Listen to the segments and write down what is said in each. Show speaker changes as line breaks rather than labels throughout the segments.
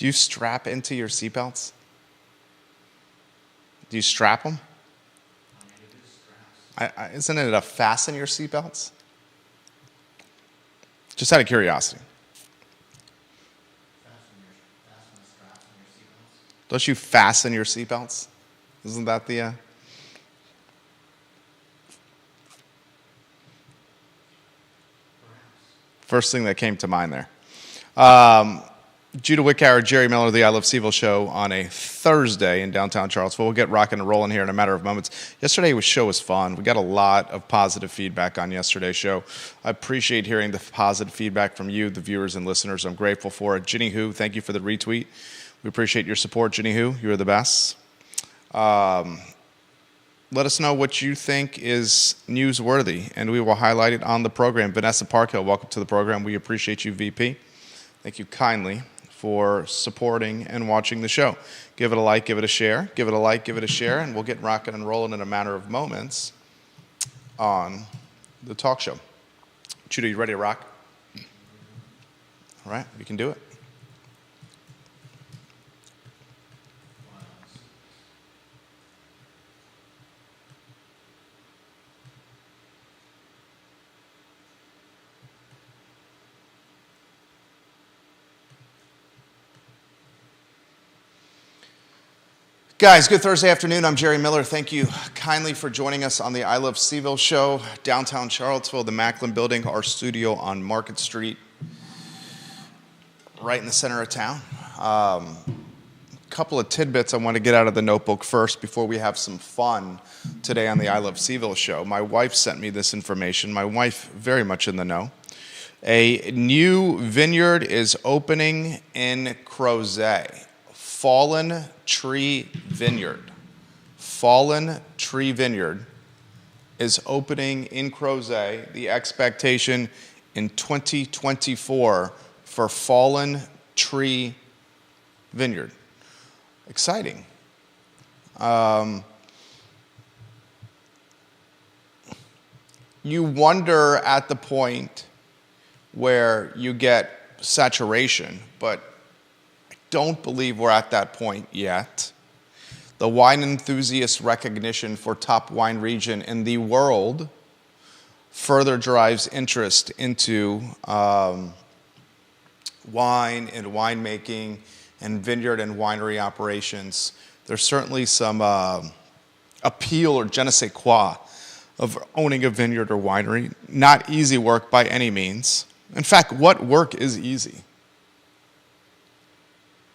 Do you strap into your seatbelts? Do you strap them? Isn't it a fasten your seatbelts? Just out of curiosity. Don't you fasten your seatbelts? Isn't that the... First thing that came to mind there. Judah Wickower, Jerry Miller, the I Love CVille show on a Thursday in downtown Charlottesville. We'll get rocking and rolling here in a matter of moments. Yesterday's show was fun. We got a lot of positive feedback on yesterday's show. I appreciate hearing the positive feedback from you, the viewers and listeners. I'm grateful for it. Ginny Who, thank you for the retweet. We appreciate your support, Ginny Who. You're the best. Let us know what you think is newsworthy, and we will highlight it on the program. Vanessa Parkhill, welcome to the program. We appreciate you, VP. Thank you kindly for supporting and watching the show. Give it a like, give it a share, give it a like, give it a share, and we'll get rocking and rolling in a matter of moments on the talk show. Judah, you ready to rock? All right, we can do it. Guys, good Thursday afternoon. I'm Jerry Miller. Thank you kindly for joining us on the I Love CVille show, downtown Charlottesville, the Macklin Building, our studio on Market Street, right in the center of town. A couple of tidbits I want to get out of the notebook first before we have some fun today on the I Love CVille show. My wife sent me this information. My wife, very much in the know. A new vineyard is opening in Crozet. Fallen Tree Vineyard. Fallen Tree Vineyard is opening in Crozet. The expectation in 2024 for Fallen Tree Vineyard. Exciting. You wonder at the point where you get saturation, but don't believe we're at that point yet. The wine enthusiast recognition for top wine region in the world further drives interest into wine and winemaking and vineyard and winery operations. There's certainly some appeal or je ne sais quoi of owning a vineyard or winery. Not easy work by any means. In fact, what work is easy?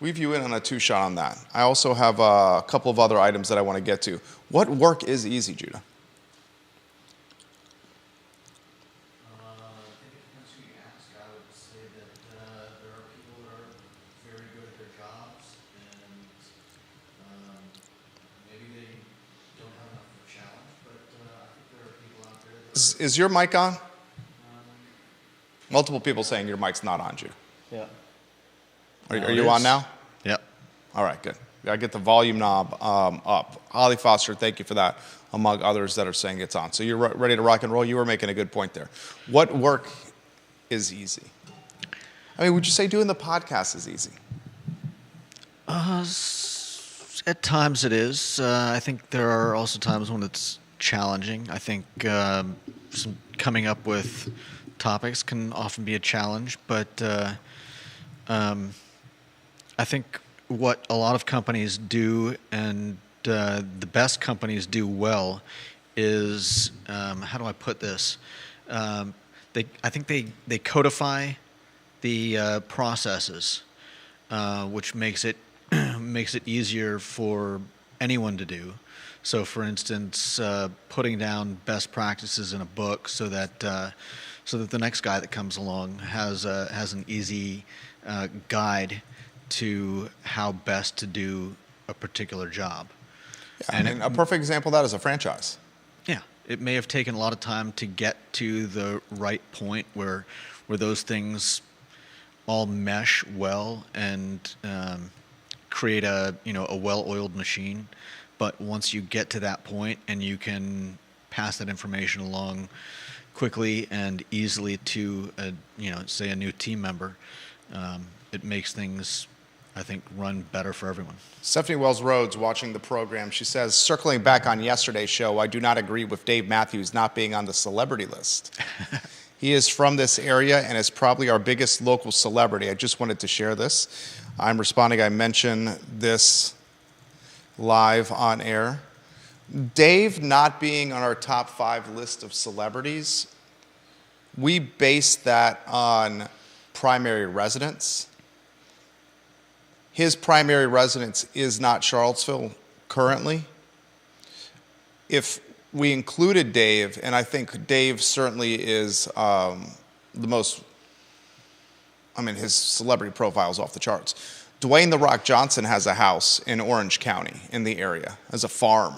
We view in on a two-shot on that. I also have a couple of other items that I want to get to. What work is easy, Judah?
I think it depends who you ask. I would say that there are people that are very good at their jobs, and maybe they don't have enough of a challenge, but I think there are people out there that
Is your mic on? Multiple people saying your mic's not on, Judah.
Yeah.
Are you on now?
Yep.
All right, good. Gotta get the volume knob up. Holly Foster, thank you for that, among others that are saying it's on. So you're ready to rock and roll? You were making a good point there. What work is easy? I mean, would you say doing the podcast is easy?
At times it is. I think there are also times when it's challenging. I think coming up with topics can often be a challenge, but I think what a lot of companies do, and the best companies do well, is how do I put this? I think they codify the processes, which makes it easier for anyone to do. So, for instance, putting down best practices in a book so that the next guy that comes along has an easy guide to how best to do a particular job.
Yeah, and a perfect example of that is a franchise.
Yeah, it may have taken a lot of time to get to the right point where those things all mesh well and create a well-oiled machine. But once you get to that point and you can pass that information along quickly and easily to say a new team member, it makes things I think, run better for everyone.
Stephanie Wells Rhodes watching the program. She says, circling back on yesterday's show, I do not agree with Dave Matthews not being on the celebrity list. He is from this area and is probably our biggest local celebrity. I just wanted to share this. I'm responding. I mentioned this live on air. Dave not being on our top 5 list of celebrities, we base that on primary residence. His primary residence is not Charlottesville currently. If we included Dave, and I think Dave certainly is the most, his celebrity profile is off the charts. Dwayne "The Rock" Johnson has a house in Orange County in the area, as a farm,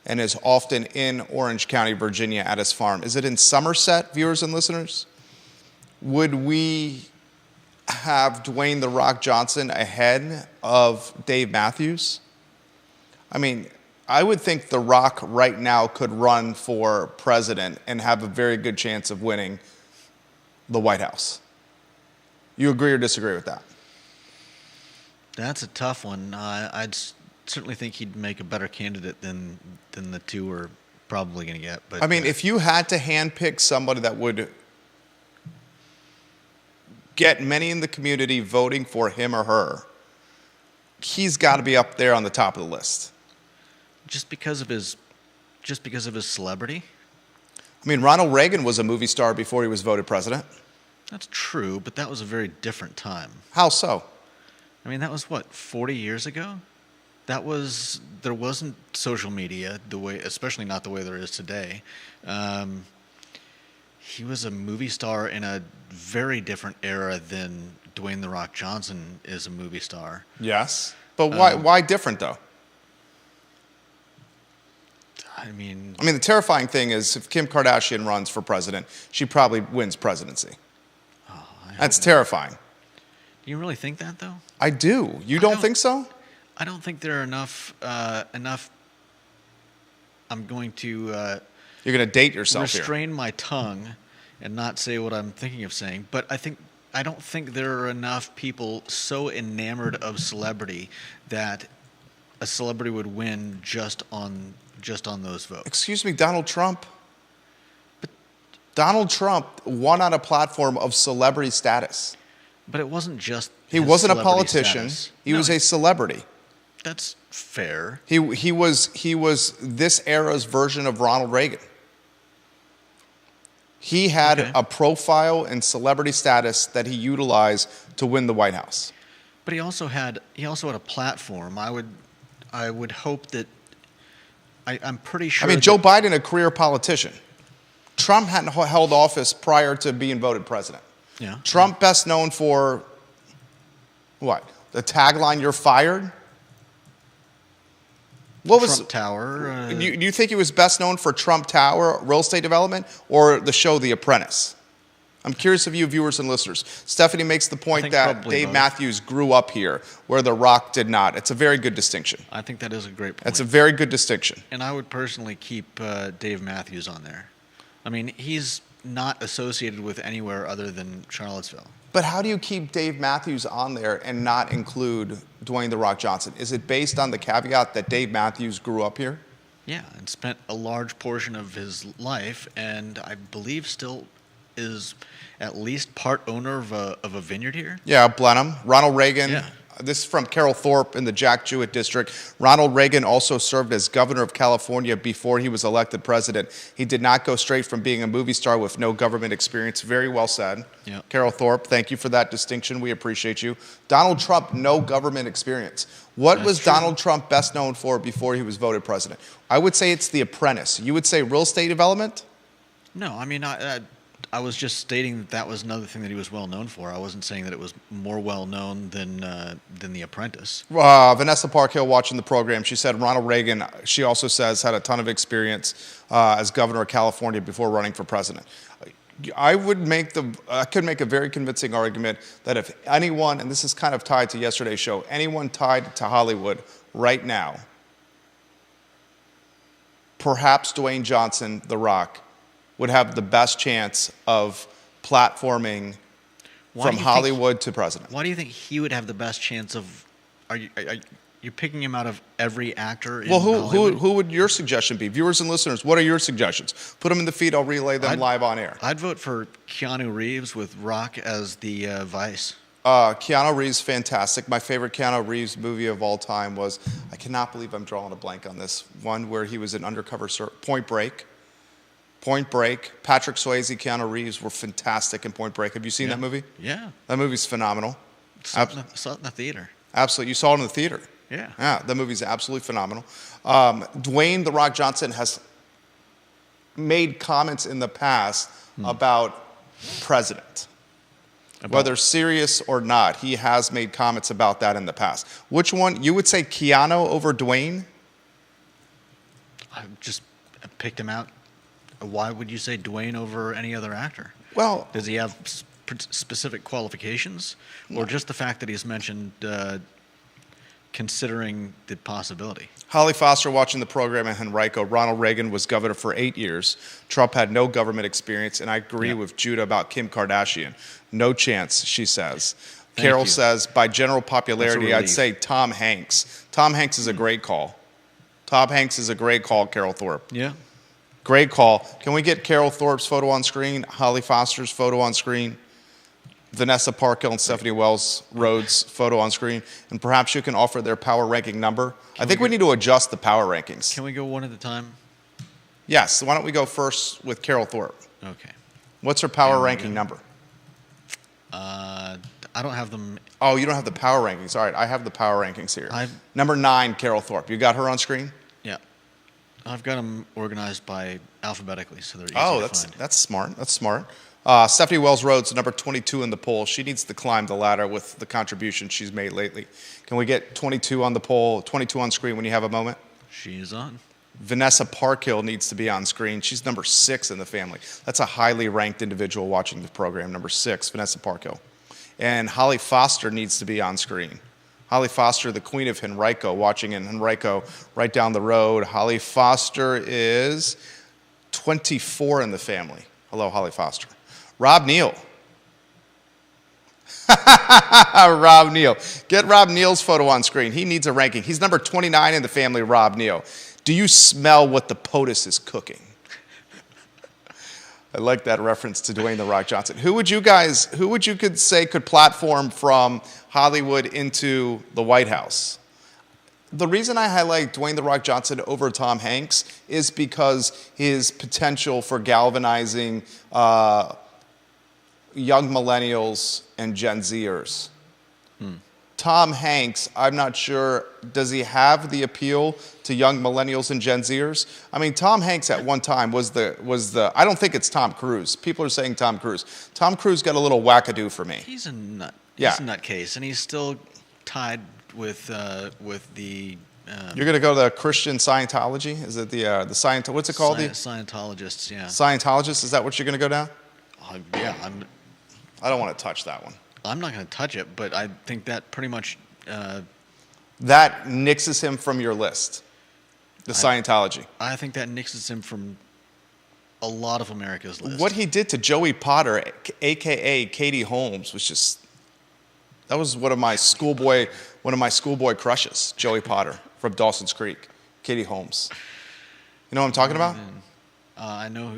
and is often in Orange County, Virginia at his farm. Is it in Somerset, viewers and listeners? Would we have Dwayne "The Rock" Johnson ahead of Dave Matthews? I would think The Rock right now could run for president and have a very good chance of winning the White House. You agree or disagree with that?
That's a tough one. I'd certainly think he'd make a better candidate than the two are probably going to get. But
if you had to handpick somebody that would get many in the community voting for him or her, he's got to be up there on the top of the list.
Just because of his celebrity?
Ronald Reagan was a movie star before he was voted president.
That's true, but that was a very different time.
How so?
That was 40 years ago? There wasn't social media especially not the way there is today. He was a movie star in a very different era than Dwayne "The Rock" Johnson is a movie star.
Yes, but why different though? The terrifying thing is if Kim Kardashian runs for president, she probably wins presidency. That's terrifying.
Do you really think that, though?
I do. You don't think so?
I don't think there are enough. I'm going to
You're going to date yourself
restrain my tongue and not say what I'm thinking of saying. But I don't think there are enough people so enamored of celebrity that a celebrity would win just on those votes.
Excuse me, Donald Trump. But Donald Trump won on a platform of celebrity status.
But it wasn't just
he wasn't a politician. He was a celebrity.
That's fair.
He was this era's version of Ronald Reagan. He had a profile and celebrity status that he utilized to win the White House.
But he also had a platform. I would hope that I'm pretty sure.
Joe Biden, a career politician. Trump hadn't held office prior to being voted president.
Yeah.
Trump best known for what? The tagline, "You're fired"? What was
Trump Tower?
Do you think he was best known for Trump Tower, real estate development, or the show The Apprentice? I'm curious of you viewers and listeners. Stephanie makes the point that Dave Matthews grew up here, where The Rock did not. It's a very good distinction.
I think that is a great point.
That's a very good distinction.
And I would personally keep Dave Matthews on there. He's not associated with anywhere other than Charlottesville.
But how do you keep Dave Matthews on there and not include Dwayne "The Rock" Johnson? Is it based on the caveat that Dave Matthews grew up here?
Yeah, and spent a large portion of his life, and I believe still is at least part owner of a vineyard here.
Yeah, Blenheim. Ronald Reagan.
Yeah.
This is from Carol Thorpe in the Jack Jewett district. Ronald Reagan also served as governor of California before he was elected president. He did not go straight from being a movie star with no government experience. Very well said.
Yeah.
Carol Thorpe, thank you for that distinction. We appreciate you. Donald Trump, no government experience. What was Donald Trump best known for before he was voted president? I would say it's The Apprentice. You would say real estate development?
No, I was just stating that was another thing that he was well known for. I wasn't saying that it was more well known than The Apprentice.
Vanessa Parkhill watching the program, she said Ronald Reagan, she also says, had a ton of experience as governor of California before running for president. I could make a very convincing argument that if anyone, and this is kind of tied to yesterday's show, anyone tied to Hollywood right now, perhaps Dwayne Johnson, The Rock, would have the best chance of platforming
Why
from
do you think-
Hollywood to president.
Why do you think he would have the best chance of? Are you picking him out of every actor? In
Well,
Hollywood?
who would your suggestion be? Viewers and listeners, what are your suggestions? Put them in the feed. I'll relay them live on air.
I'd vote for Keanu Reeves with Rock as the Vice.
Keanu Reeves, fantastic. My favorite Keanu Reeves movie of all time was, I cannot believe I'm drawing a blank on this, one where he was an undercover, Point Break. Point Break. Patrick Swayze, Keanu Reeves were fantastic in Point Break. Have you seen that movie?
Yeah.
That movie's phenomenal.
Saw it in the theater.
Absolutely. You saw it in the theater.
Yeah.
Yeah, that movie's absolutely phenomenal. Dwayne "The Rock" Johnson has made comments in the past about president. Whether serious or not, he has made comments about that in the past. Which one? You would say Keanu over Dwayne?
I just picked him out. Why would you say Dwayne over any other actor?
Well,
Does he have specific qualifications, or just the fact that he's mentioned considering the possibility?
Holly Foster watching the program in Henrico. Ronald Reagan was governor for 8 years. Trump had no government experience, and I agree with Judah about Kim Kardashian. No chance, she says. Carol
you.
says, by general popularity, I'd
relief.
say Tom Hanks. Tom Hanks is a great call. Tom Hanks is a great call, Carol Thorpe.
Yeah.
Great call. Can we get Carol Thorpe's photo on screen, Holly Foster's photo on screen, Vanessa Parkhill and Stephanie Wells Rhodes' photo on screen, and perhaps you can offer their power ranking number? I think we need to adjust the power rankings.
Can we go one at a time?
Yes, why don't we go first with Carol Thorpe?
Okay.
What's her power ranking number?
I don't have them.
Oh, you don't have the power rankings. All right, I have the power rankings here.
I've-
Number 9, Carol Thorpe. You got her on screen?
Yeah. I've got them organized by alphabetically, so they're easy
Oh,
to
that's
find.
smart. That's smart. Stephanie Wells Rhodes, number 22 in the poll. She needs to climb the ladder with the contribution she's made lately. Can we get 22 on the poll, 22 on screen when you have a moment?
She is on.
Vanessa Parkhill needs to be on screen. She's number 6 in the family. That's a highly ranked individual watching the program, number 6, Vanessa Parkhill. And Holly Foster needs to be on screen. Holly Foster, the queen of Henrico, watching in Henrico right down the road. Holly Foster is 24 in the family. Hello, Holly Foster. Rob Neal. Rob Neal. Get Rob Neal's photo on screen. He needs a ranking. He's number 29 in the family, Rob Neal. Do you smell what the POTUS is cooking? I like that reference to Dwayne "The Rock" Johnson. Who would you could say could platform from Hollywood into the White House? The reason I highlight Dwayne "The Rock" Johnson over Tom Hanks is because his potential for galvanizing young millennials and Gen Zers. Tom Hanks, I'm not sure, does he have the appeal to young millennials and Gen Zers? I mean, Tom Hanks at one time was the I don't think it's Tom Cruise. People are saying Tom Cruise. Tom Cruise got a little wackadoo for me.
He's a nut.
Yeah.
He's a nutcase, and he's still tied with the
You're going to go to the Christian Scientology? Is it the Scientology? What's it called?
Scientologists. Yeah.
Scientologists? Is that what you're going to go down?
Yeah.
I don't want to touch that one.
I'm not going to touch it, but I think that pretty much.
That nixes him from your list. The Scientology.
I think that nixes him from a lot of America's list.
What he did to Joey Potter, a.k.a. Katie Holmes, was just... That was one of my schoolboy crushes, Joey Potter from Dawson's Creek, Katie Holmes. You know what I'm talking about?
I know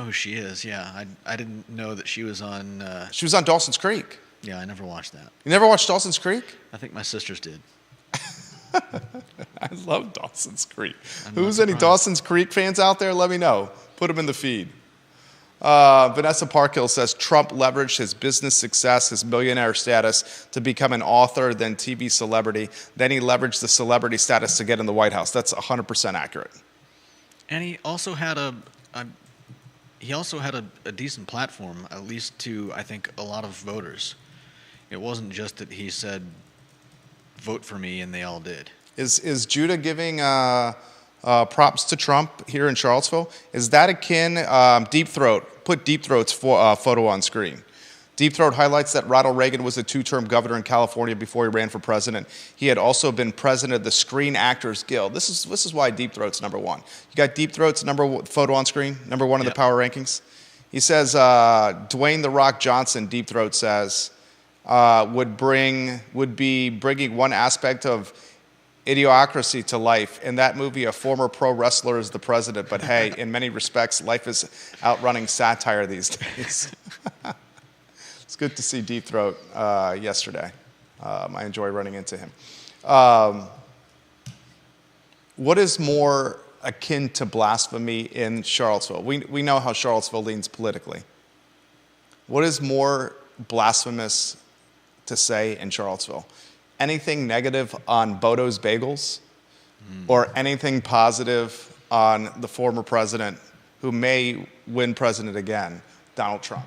who she is. Yeah, I didn't know that she was on.
She was on Dawson's Creek.
Yeah, I never watched that.
You never watched Dawson's Creek?
I think my sisters did.
I love Dawson's Creek.
I'm
Who's
not
any
surprised.
Dawson's Creek fans out there? Let me know. Put them in the feed. Vanessa Parkhill says Trump leveraged his business success, his millionaire status, to become an author, then TV celebrity. Then he leveraged the celebrity status to get in the White House. That's 100% accurate.
And he also had a decent platform, at least to, I think, a lot of voters. It wasn't just that he said, "Vote for me," and they all did.
Is Judah giving props to Trump here in Charlottesville? Is that akin? Deep Throat. Put Deep Throat's photo on screen. Deep Throat highlights that Ronald Reagan was a 2-term governor in California before he ran for president. He had also been president of the Screen Actors Guild. This is why Deep Throat's number 1. You got Deep Throat's photo on screen, number 1 in the power rankings. He says Dwayne "The Rock" Johnson, Deep Throat says, would be bringing one aspect of Idiocracy to life. In that movie, a former pro wrestler is the president, but hey, in many respects, life is outrunning satire these days. It's good to see Deep Throat yesterday. I enjoy running into him. What is more akin to blasphemy in Charlottesville? We know how Charlottesville leans politically. What is more blasphemous to say in Charlottesville? Anything negative on Bodo's Bagels or anything positive on the former president who may win president again, Donald Trump?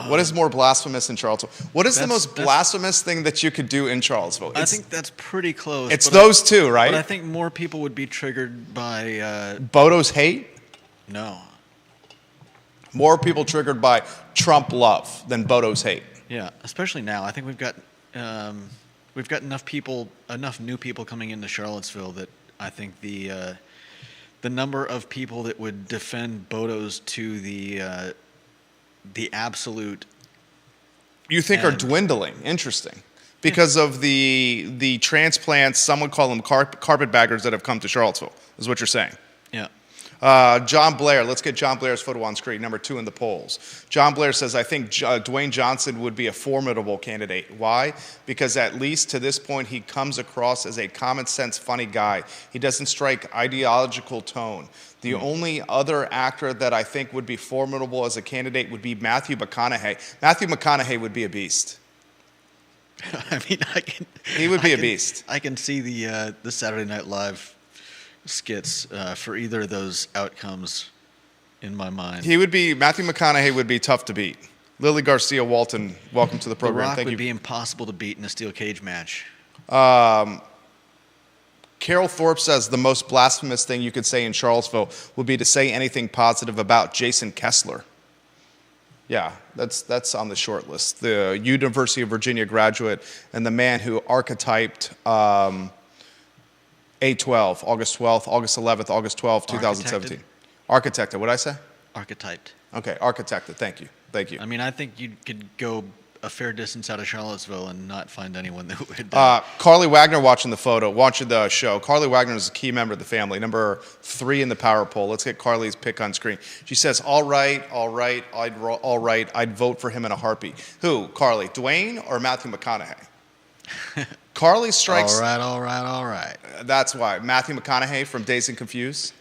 What is more blasphemous in Charlottesville? What is the most blasphemous thing that you could do in Charlottesville?
I think that's pretty close.
It's those two, right?
But I think more people would be triggered by...
Bodo's hate?
No.
More people triggered by Trump love than Bodo's hate.
Yeah, especially now. I think we've got enough new people coming into Charlottesville that I think the number of people that would defend Bodo's to the absolute.
You think are dwindling? Interesting, because of the transplants. Some would call them carpetbaggers that have come to Charlottesville. Is what you're saying?
Yeah.
John Blair, let's get John Blair's photo on screen, number 2 in the polls. John Blair says, I think Dwayne Johnson would be a formidable candidate. Why? Because at least to this point, he comes across as a common sense, funny guy. He doesn't strike ideological tone. The only other actor that I think would be formidable as a candidate would be Matthew McConaughey. Matthew McConaughey would be a beast.
I mean,
He would be a beast.
I can see the Saturday Night Live skits for either of those outcomes in my mind.
Matthew McConaughey would be tough to beat. Lily Garcia Walton, welcome to the program.
The Rock
Thank
would
you.
be impossible to beat in a steel cage match.
Carol Thorpe says the most blasphemous thing you could say in Charlottesville would be to say anything positive about Jason Kessler. Yeah, that's on the short list. The University of Virginia graduate and the man who archetyped A12, August 12th, August 11th, August 12th, 2017. Architected. What did I say?
Archetyped.
Okay, architected. Thank you.
I mean, I think you could go a fair distance out of Charlottesville and not find anyone that would.
Carly Wagner watching the show. Carly Wagner is a key member of the family, number 3 in the power poll. Let's get Carly's pick on screen. She says, all right, I'd vote for him in a heartbeat. Who, Carly, Dwayne or Matthew McConaughey? Carly strikes...
All right.
That's why. Matthew McConaughey from Dazed and Confused?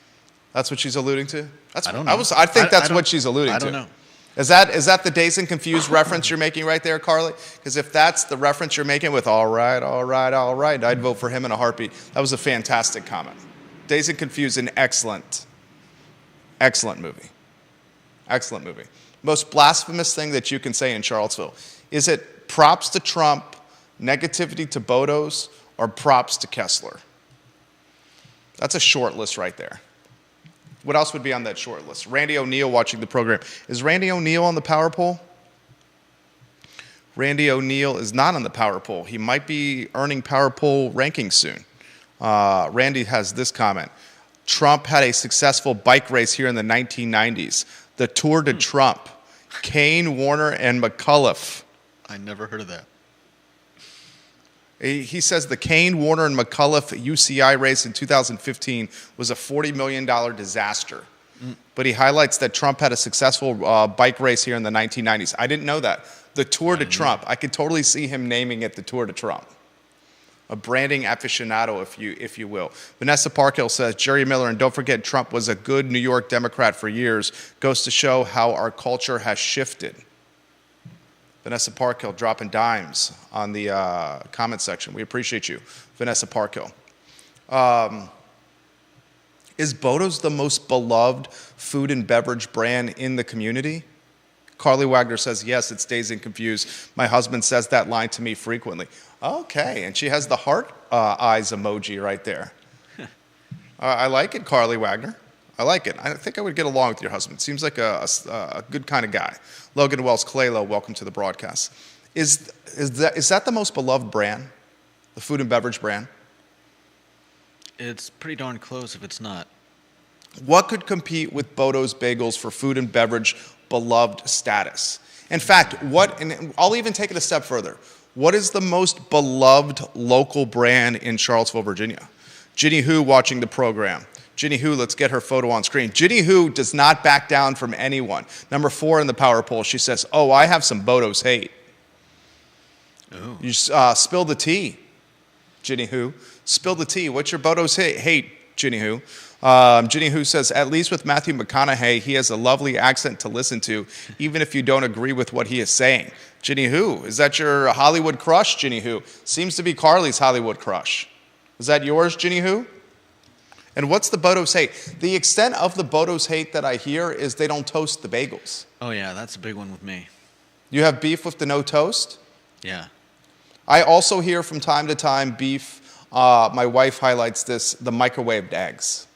That's what she's alluding to?
I don't know.
I think that's what she's alluding to.
I don't know.
Is that the Dazed and Confused reference you're making right there, Carly? Because if that's the reference you're making with all right, I'd vote for him in a heartbeat. That was a fantastic comment. Dazed and Confused, an excellent movie. Excellent movie. Most blasphemous thing that you can say in Charlottesville. Is it props to Trump, negativity to Bodos, or props to Kessler? That's a short list right there. What else would be on that short list? Randy O'Neill watching the program. Is Randy O'Neill on the power poll? Randy O'Neill is not on the power poll. He might be earning power poll rankings soon. Randy has this comment. Trump had a successful bike race here in the 1990s. The Tour de Trump. Kane, Warner, and McAuliffe.
I never heard of that.
He says the Kane, Warner, and McAuliffe UCI race in 2015 was a $40 million disaster. But he highlights that Trump had a successful bike race here in the 1990s. I didn't know that. The Tour de Trump. I could totally see him naming it the Tour de Trump. A branding aficionado, if you will. Vanessa Parkhill says, Jerry Miller, and don't forget Trump was a good New York Democrat for years. Goes to show how our culture has shifted. Vanessa Parkhill dropping dimes on the comment section. We appreciate you, Vanessa Parkhill. Is Bodo's the most beloved food and beverage brand in the community? Carly Wagner says, yes, it's Dazed and Confused. My husband says that line to me frequently. Okay, and she has the heart eyes emoji right there. I like it, Carly Wagner. I like it. I think I would get along with your husband. Seems like a good kind of guy. Logan Wells Kalelo, welcome to the broadcast. Is that the most beloved brand, the food and beverage brand?
It's pretty darn close if it's not. What
could compete with Bodo's Bagels for food and beverage beloved status? In fact, and I'll even take it a step further. What is the most beloved local brand in Charlottesville, Virginia? Ginny Who watching the program. Ginny Who, let's get her photo on screen. Ginny Who does not back down from anyone. Number 4 in the power poll, she says, oh, I have some Bodo's hate.
Oh.
You spill the tea, Ginny Who. Spill the tea. What's your Bodo's hate, Ginny Who? Ginny Who says, at least with Matthew McConaughey, he has a lovely accent to listen to, even if you don't agree with what he is saying. Ginny Who, is that your Hollywood crush, Ginny Who? Seems to be Carly's Hollywood crush. Is that yours, Ginny Who? And what's the Bodo's hate? The extent of the Bodo's hate that I hear is they don't toast the bagels.
Oh, yeah, that's a big one with me.
You have beef with the no toast?
Yeah.
I also hear from time to time beef, my wife highlights this, the microwaved eggs.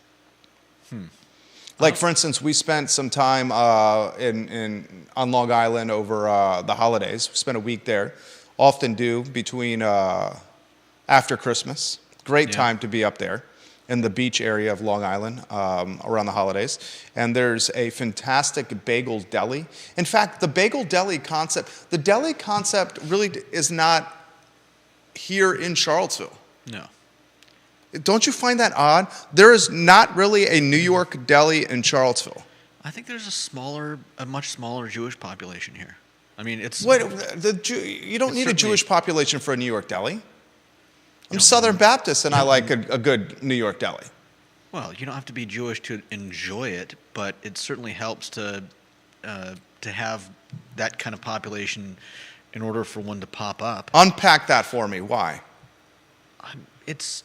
Like, for instance, we spent some time on Long Island over the holidays. We spent a week there, often do between after Christmas. Great time to be up there in the beach area of Long Island around the holidays. And there's a fantastic bagel deli. In fact, the bagel deli concept, the deli concept really is not here in Charlottesville.
No.
Don't you find that odd? There is not really a New York deli in Charlottesville.
I think there's a much smaller Jewish population here. I mean, it's...
What, you don't need a Jewish population for a New York deli. I'm
No.
Southern Baptist, and I like a good New York deli.
Well, you don't have to be Jewish to enjoy it, but it certainly helps to have that kind of population in order for one to pop up.
Unpack that for me. Why?
It's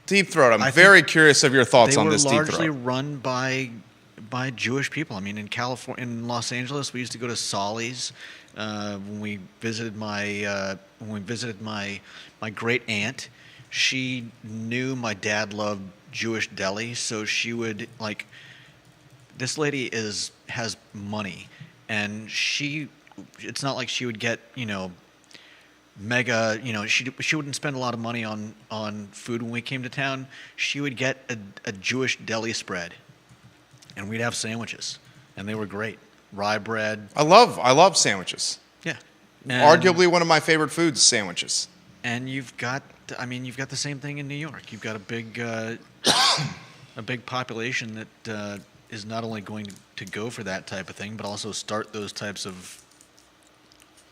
Deep Throat. I'm
I
very curious of your thoughts on this
They
Deep
were largely
Throat.
run by Jewish people. I mean, in California, in Los Angeles, we used to go to Solly's when we visited my great aunt. She knew my dad loved Jewish deli, so she would like. This lady has money, and it's not like she would get mega, she wouldn't spend a lot of money on food when we came to town. She would get a Jewish deli spread, and we'd have sandwiches, and they were great. Rye bread.
I love sandwiches.
Yeah.
Arguably one of my favorite foods, sandwiches.
And you've got the same thing in New York. You've got a big population that is not only going to go for that type of thing, but also start those types of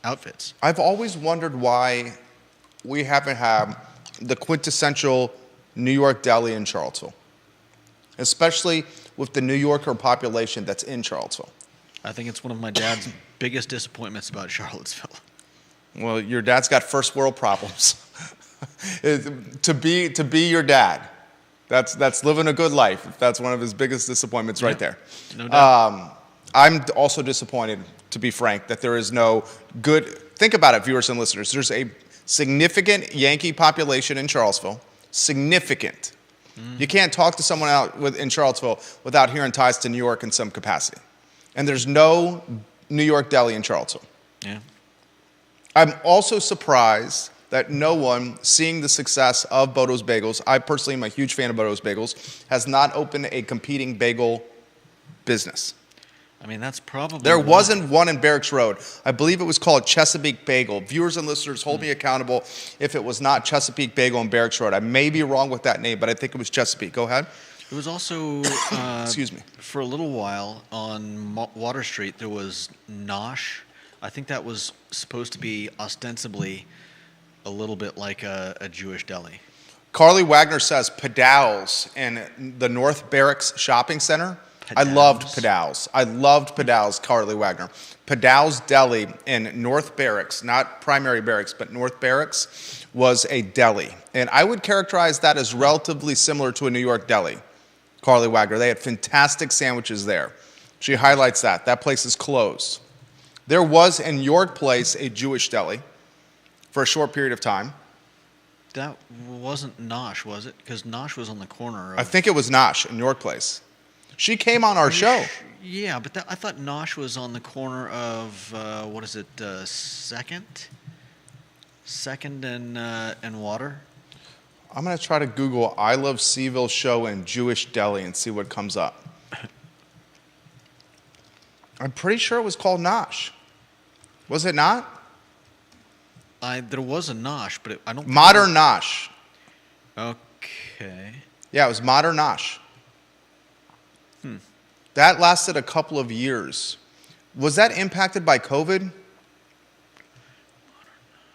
outfits.
I've always wondered why we haven't had the quintessential New York deli in Charlottesville, especially with the New Yorker population that's in Charlottesville.
I think it's one of my dad's biggest disappointments about Charlottesville.
Well, your dad's got first world problems. to be your dad, that's living a good life. That's one of his biggest disappointments right there.
No doubt.
I'm also disappointed, to be frank, that there is no good. Think about it, viewers and listeners. There's a significant Yankee population in Charlottesville. Significant. You can't talk to someone in Charlottesville without hearing ties to New York in some capacity. And there's no New York deli in Charlottesville.
Yeah.
I'm also surprised that no one, seeing the success of Bodo's Bagels, I personally am a huge fan of Bodo's Bagels, has not opened a competing bagel business.
I mean, that's probably...
There wasn't one in Barracks Road. I believe it was called Chesapeake Bagel. Viewers and listeners, hold me accountable if it was not Chesapeake Bagel in Barracks Road. I may be wrong with that name, but I think it was Chesapeake. Go ahead.
It was also...
Excuse me.
For a little while on Water Street, there was Nosh. I think that was supposed to be ostensibly a little bit like a Jewish deli.
Carly Wagner says Padow's in the North Barracks Shopping Center. I loved Padow's. I loved Padow's, Carly Wagner. Padow's Deli in North Barracks, not Primary Barracks, but North Barracks, was a deli. And I would characterize that as relatively similar to a New York deli, Carly Wagner. They had fantastic sandwiches there. She highlights that. That place is closed. There was in York Place a Jewish deli for a short period of time.
That wasn't Nosh, was it? Because Nosh was on the corner of...
I think it was Nosh in York Place. She came on our show.
Yeah, but I thought Nosh was on the corner of, Second and Water?
I'm going to try to Google I Love Seville show and Jewish deli and see what comes up. I'm pretty sure it was called Nosh. Was it not?
There was a Nosh, but I don't.
Modern Nosh.
Okay.
Yeah, it was Modern Nosh. That lasted a couple of years. Was that impacted by COVID?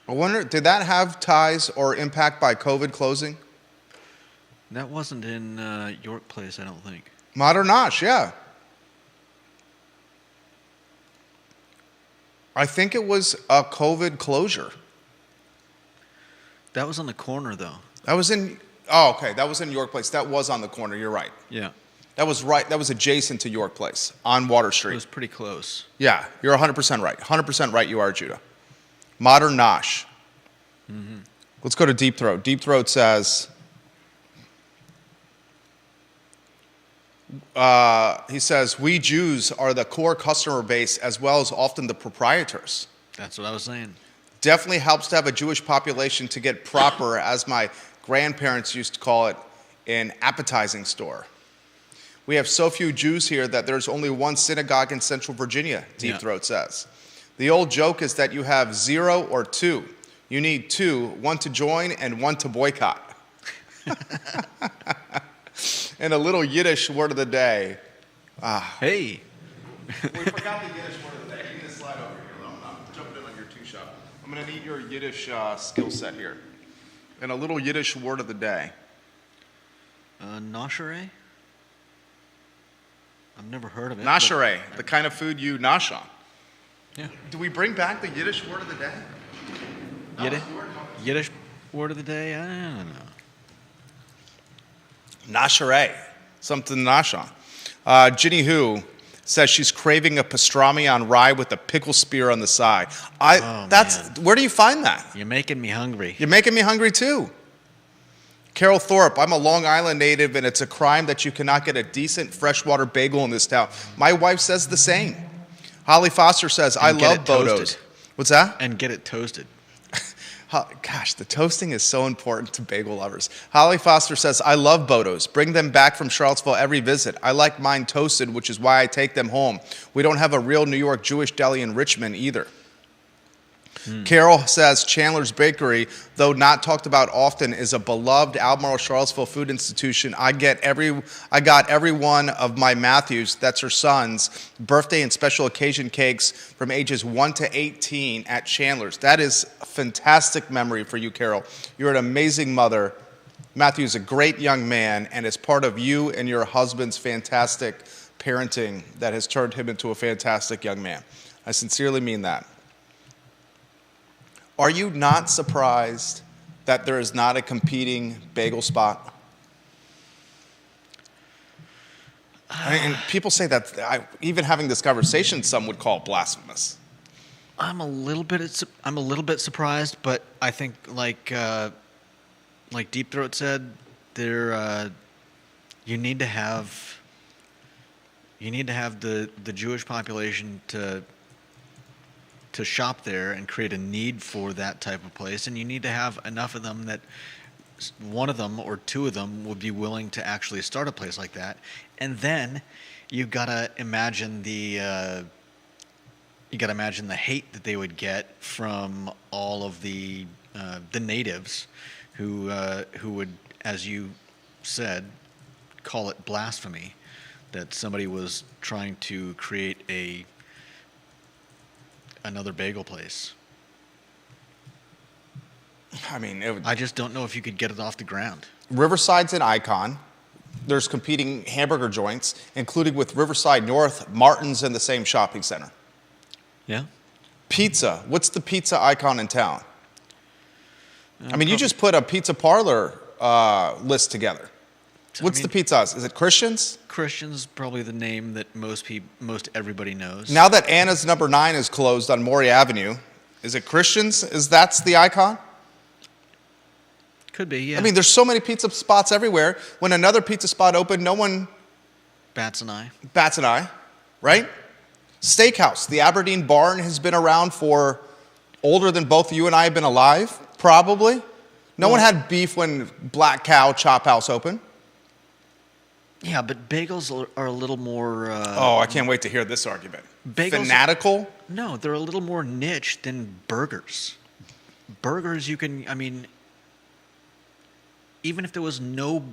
I wonder, did that have ties or impact by COVID closing?
That wasn't in York Place, I don't think.
Modern Nosh, yeah. I think it was a COVID closure.
That was on the corner, though.
That was in, oh, okay, that was in York Place. That was on the corner, you're right.
Yeah.
That was right, that was adjacent to York Place on Water
It
Street.
was pretty close.
Yeah, you're 100% right. 100% right you are, Judah. Modern Nosh. Let's go to Deep Throat. Deep Throat says, he says, we Jews are the core customer base as well as often the proprietors.
That's what I was saying.
Definitely helps to have a Jewish population to get proper, as my grandparents used to call it, an appetizing store. We have so few Jews here that there's only one synagogue in Central Virginia, Deep Throat says. The old joke is that you have 0 or 2. You need 2, one to join and one to boycott. And a little Yiddish word of the day.
Hey.
We forgot the Yiddish word of the day. You need to slide over here. I'm jumping in on your two-shot. I'm going to need your Yiddish skill set here. And a little Yiddish word of the day.
Noshere? I've never heard of it.
Nashere, the kind of food you nosh on.
Yeah.
Do we bring back the Yiddish word of the day?
Yiddish word of the day? I don't know.
Nashere, something to nosh on. Ginny Who says she's craving a pastrami on rye with a pickle spear on the side.
Man.
Where do you find that?
You're making me hungry.
You're making me hungry too. Carol Thorpe, I'm a Long Island native and it's a crime that you cannot get a decent freshwater bagel in this town. My wife says the same. Holly Foster says, I love Bodo's. What's that?
And get it toasted.
Gosh, the toasting is so important to bagel lovers. Holly Foster says, I love Bodo's. Bring them back from Charlottesville every visit. I like mine toasted, which is why I take them home. We don't have a real New York Jewish deli in Richmond either. Carol says Chandler's Bakery, though not talked about often, is a beloved Albemarle Charlottesville food institution. I got every one of my Matthews, that's her son's, birthday and special occasion cakes from ages 1 to 18 at Chandler's. That is a fantastic memory for you, Carol. You're an amazing mother. Matthew is a great young man and is part of you and your husband's fantastic parenting that has turned him into a fantastic young man. I sincerely mean that. Are you not surprised that there is not a competing bagel spot? And people say that, even having this conversation, some would call it blasphemous.
I'm a little bit surprised, but I think like Deep Throat said, you need to have the Jewish population to shop there and create a need for that type of place, and you need to have enough of them that one of them or two of them would be willing to actually start a place like that. And then you've got to imagine the hate that they would get from all of the natives who would, as you said, call it blasphemy that somebody was trying to create another bagel place.
I mean,
I just don't know if you could get it off the ground.
Riverside's an icon. There's competing hamburger joints, including with Riverside North, Martin's in the same shopping center.
Yeah.
Pizza. What's the pizza icon in town? I mean, you just put a pizza parlor list together. What's the pizza? Is it Christian's?
Christian's probably the name that most everybody knows.
Now that Anna's number 9 is closed on Maury Avenue, is it Christian's? That's the icon?
Could be, yeah.
I mean, there's so many pizza spots everywhere. When another pizza spot opened, no one
bats an eye,
right? Steakhouse. The Aberdeen Barn has been around for older than both you and I have been alive, probably. No one had beef when Black Cow Chop House opened.
Yeah, but bagels are a little more.
Oh, I can't wait to hear this argument.
Bagels-
Fanatical?
No, they're a little more niche than burgers. Burgers, you can. I mean, even if there was no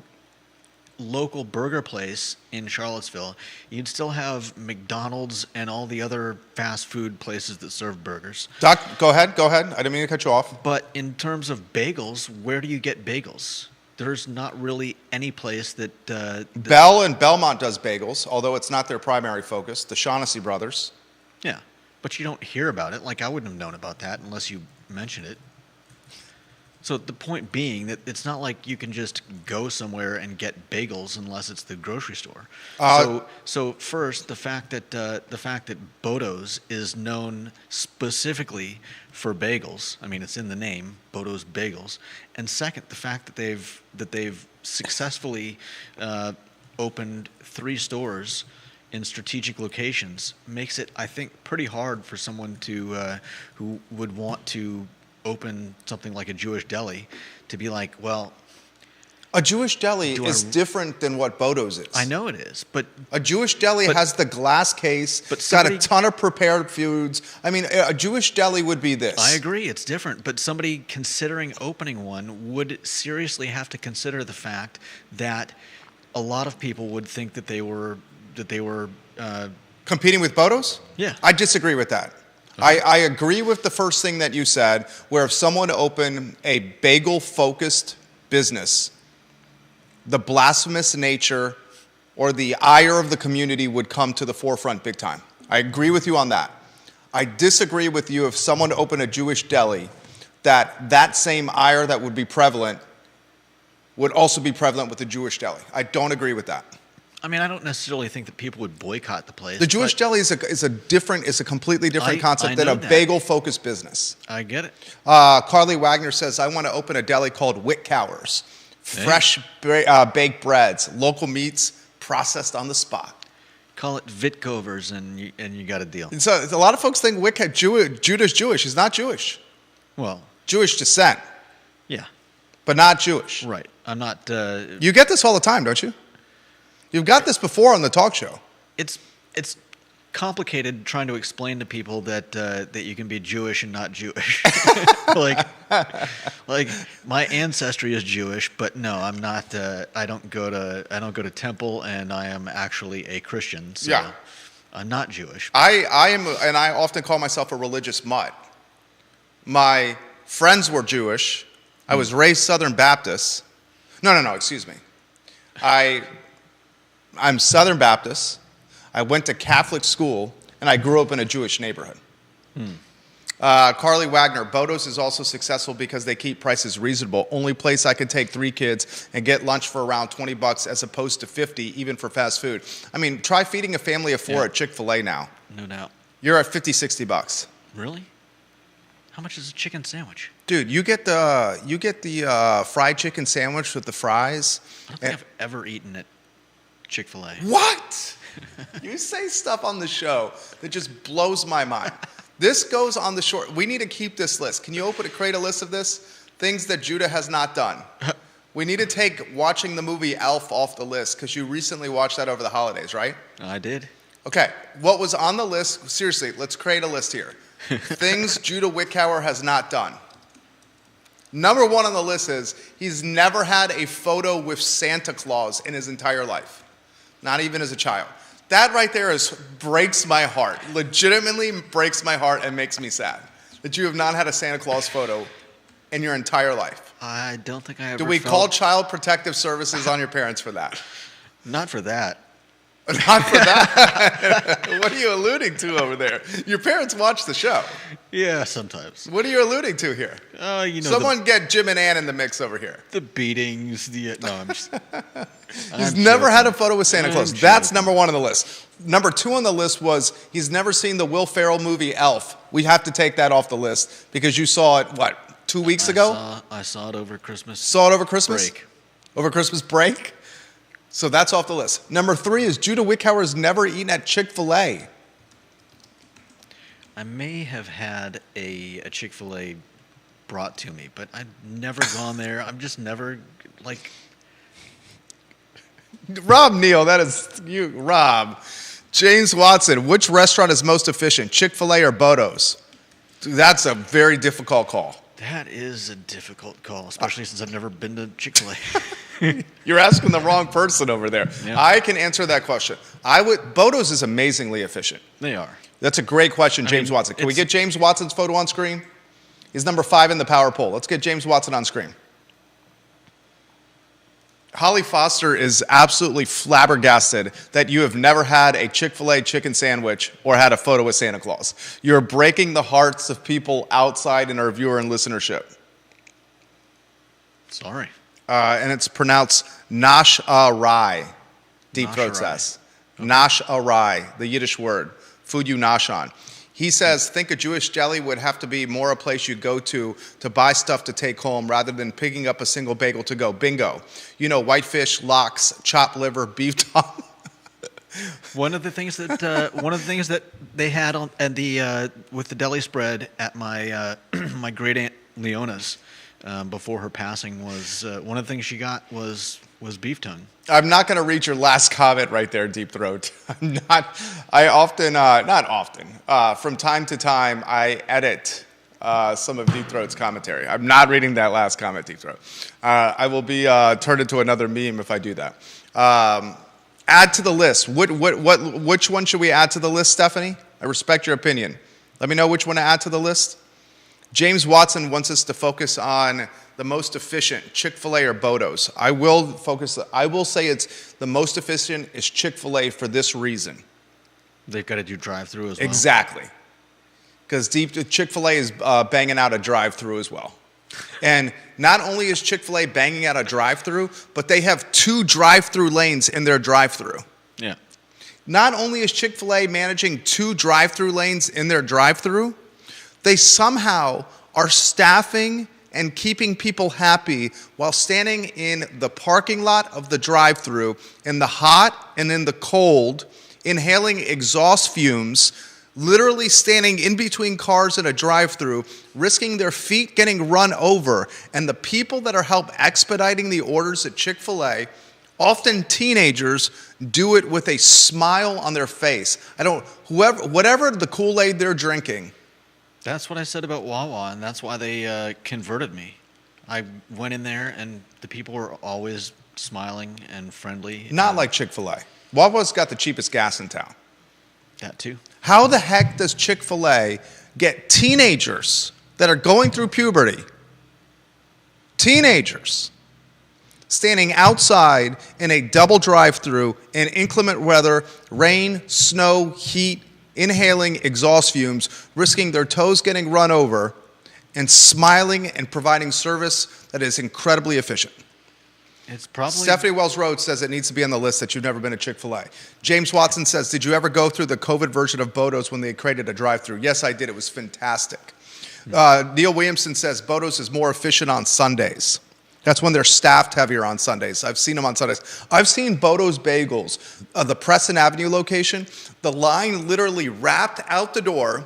local burger place in Charlottesville, you'd still have McDonald's and all the other fast food places that serve burgers.
Doc, go ahead. I didn't mean to cut you off.
But in terms of bagels, where do you get bagels? There's not really any place that.
Bell and Belmont does bagels, although it's not their primary focus. The Shaughnessy brothers.
Yeah, but you don't hear about it. Like, I wouldn't have known about that unless you mentioned it. So the point being that it's not like you can just go somewhere and get bagels unless it's the grocery store. So first, the fact that Bodo's is known specifically for bagels. I mean, it's in the name, Bodo's Bagels. And second, the fact that they've successfully opened 3 stores in strategic locations makes it, I think, pretty hard for someone to who would want to open something like a Jewish deli to be like, well,
a Jewish deli is different than what Bodo's is.
I know it is, but
a Jewish deli has the glass case.
But
It's got a ton of prepared foods. I mean, a Jewish deli would be this.
I agree, it's different. But somebody considering opening one would seriously have to consider the fact that a lot of people would think that they were
Competing with Bodo's?
Yeah.
I disagree with that. I agree with the first thing that you said, where if someone opened a bagel-focused business, the blasphemous nature or the ire of the community would come to the forefront big time. I agree with you on that. I disagree with you if someone opened a Jewish deli, that same ire that would be prevalent would also be prevalent with the Jewish deli. I don't agree with that.
I mean, I don't necessarily think that people would boycott the place.
The Jewish deli is a completely different concept than
know
a
that.
bagel-focused business.
I get it.
Carly Wagner says, I want to open a deli called Witkauer's. Fresh baked breads, local meats, processed on the spot.
Call it Vitkovers, and you got a deal.
And so a lot of folks think Judah's Jewish. He's not Jewish.
Well,
Jewish descent,
yeah,
but not Jewish.
right. I'm not.
You get this all the time, don't you? You've got this before on the talk show.
It's complicated trying to explain to people that that you can be Jewish and not Jewish. like my ancestry is Jewish, but no, I'm not. I don't go to temple, and I am actually a Christian. So
Yeah.
I'm not Jewish.
I am, and I often call myself a religious mutt. My friends were Jewish. I was raised Southern Baptist. No, excuse me. I'm Southern Baptist. I went to Catholic school, and I grew up in a Jewish neighborhood. Carly Wagner, Bodo's is also successful because they keep prices reasonable. Only place I could take 3 kids and get lunch for around $20 as opposed to $50, even for fast food. I mean, try feeding a family of 4
Yeah.
at Chick-fil-A now.
No doubt.
You're at $50-$60.
Really? How much is a chicken sandwich?
Dude, you get the fried chicken sandwich with the fries.
I don't think I've ever eaten at Chick-fil-A.
What? You say stuff on the show that just blows my mind. This goes on the short. We need to keep this list. Can you create a list of this? Things that Judah has not done. We need to take watching the movie Elf off the list because you recently watched that over the holidays, right?
I did.
Okay. What was on the list? Seriously, let's create a list here. Things Judah Witkauer has not done. Number 1 on the list is he's never had a photo with Santa Claus in his entire life. Not even as a child. That right there breaks my heart. Legitimately breaks my heart and makes me sad. That you have not had a Santa Claus photo in your entire life.
I don't think I ever.
Do we call Child Protective Services on your parents for that?
Not for that.
Not for that. What are you alluding to over there? Your parents watch the show.
Yeah, sometimes.
What are you alluding to here?
You know,
Someone get Jim and Ann in the mix over here.
the beatings. No, I'm just.
He's never had a photo with Santa Claus. That's number 1 on the list. Number 2 on the list was he's never seen the Will Ferrell movie Elf. We have to take that off the list because you saw it, 2 weeks ago?
I saw it over Christmas.
Saw it over Christmas?
break.
Over Christmas break? So that's off the list. Number 3 is Judah Witkauer has never eaten at Chick-fil-A.
I may have had a Chick-fil-A brought to me, but I've never gone there. I'm just never, like,
Rob Neal, that is you, Rob. James Watson, which restaurant is most efficient, Chick-fil-A or Bodo's? That's a very difficult call.
That is a difficult call, especially since I've never been to Chick-fil-A.
You're asking the wrong person over there.
Yeah.
I can answer that question. Bodo's is amazingly efficient.
They are.
That's a great question, James Watson. Can we get James Watson's photo on screen? He's number 5 in the power poll. Let's get James Watson on screen. Holly Foster is absolutely flabbergasted that you have never had a Chick-fil-A chicken sandwich or had a photo with Santa Claus. You're breaking the hearts of people outside in our viewer and listenership.
Sorry.
And it's pronounced Nash Arai. Deep Throat
Nash
says. Nash Arai, the Yiddish word. Food you nosh on. He says, think a Jewish deli would have to be more a place you go to buy stuff to take home rather than picking up a single bagel to go. Bingo. You know, whitefish, lox, chopped liver, beef tongue.
One of the things that they had on and the with the deli spread at my my great aunt Leona's before her passing was one of the things she got was beef tongue.
I'm not going to read your last comment right there, Deep Throat. Not often. From time to time, I edit some of Deep Throat's commentary. I'm not reading that last comment, Deep Throat. I will be turned into another meme if I do that. Add to the list. Which one should we add to the list, Stephanie? I respect your opinion. Let me know which one to add to the list. James Watson wants us to focus on the most efficient, Chick-fil-A or Bodo's. I will say it's the most efficient is Chick-fil-A for this reason.
They've got to do drive-through as well.
Exactly. Because Chick-fil-A is banging out a drive-through as well. And not only is Chick-fil-A banging out a drive-through, but they have 2 drive-through lanes in their drive-through.
Yeah.
Not only is Chick-fil-A managing 2 drive-through lanes in their drive-through, they somehow are staffing and keeping people happy while standing in the parking lot of the drive-through in the hot and in the cold, inhaling exhaust fumes, literally standing in between cars in a drive-through, risking their feet getting run over, and the people that are help expediting the orders at Chick-fil-A, often teenagers, do it with a smile on their face. Whatever the Kool-Aid they're drinking.
That's what I said about Wawa, and that's why they converted me. I went in there, and the people were always smiling and friendly.
Not like Chick-fil-A. Wawa's got the cheapest gas in town.
That too.
How the heck does Chick-fil-A get teenagers that are going through puberty, teenagers, standing outside in a double drive-through in inclement weather, rain, snow, heat, inhaling exhaust fumes, risking their toes getting run over, and smiling and providing service that is incredibly efficient?
It's probably
Stephanie Wells Rhodes says it needs to be on the list that you've never been to Chick-fil-A. James Watson says, did you ever go through the COVID version of Bodo's when they created a drive-thru? Yes, I did. It was fantastic. Neil Williamson says Bodo's is more efficient on Sundays. That's when they're staffed heavier on Sundays. I've seen them on Sundays. I've seen Bodo's Bagels, the Preston Avenue location. The line literally wrapped out the door,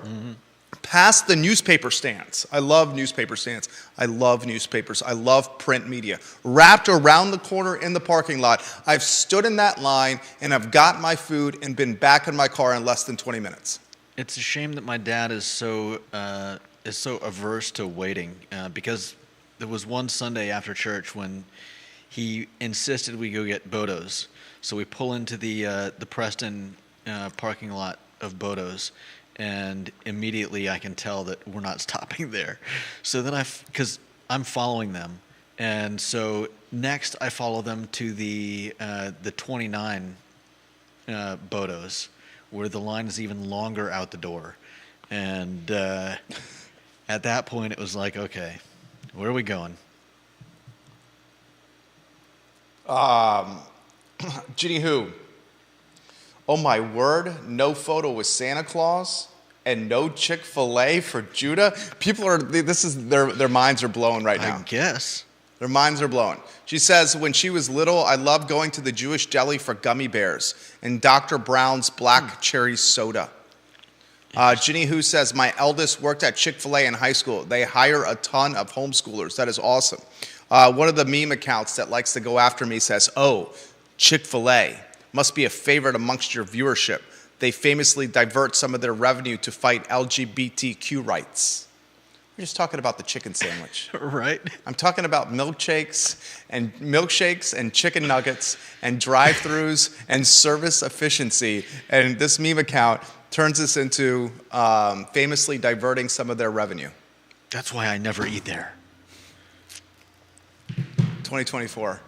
past the newspaper stands. I love newspaper stands. I love newspapers. I love print media. Wrapped around the corner in the parking lot. I've stood in that line and I've got my food and been back in my car in less than 20 minutes.
It's a shame that my dad is so averse to waiting because there was one Sunday after church when he insisted we go get Bodo's. So we pull into the Preston parking lot of Bodo's, and immediately I can tell that we're not stopping there. So then because I'm following them, and so next I follow them to the 29 Bodo's, where the line is even longer out the door, and at that point it was like, okay, where are we going?
Ginny Who. Oh my word, no photo with Santa Claus and no Chick-fil-A for Judah. People are, their minds are blown right now.
I guess.
Their minds are blown. She says, when she was little, I loved going to the Jewish deli for gummy bears and Dr. Brown's black cherry soda. Ginny Who says, my eldest worked at Chick-fil-A in high school. They hire a ton of homeschoolers. That is awesome. One of the meme accounts that likes to go after me says, oh, Chick-fil-A must be a favorite amongst your viewership. They famously divert some of their revenue to fight LGBTQ rights. We're just talking about the chicken sandwich.
Right.
I'm talking about milkshakes and chicken nuggets and drive-thrus and service efficiency. And this meme account turns this into famously diverting some of their revenue.
That's why I never eat there.
2024.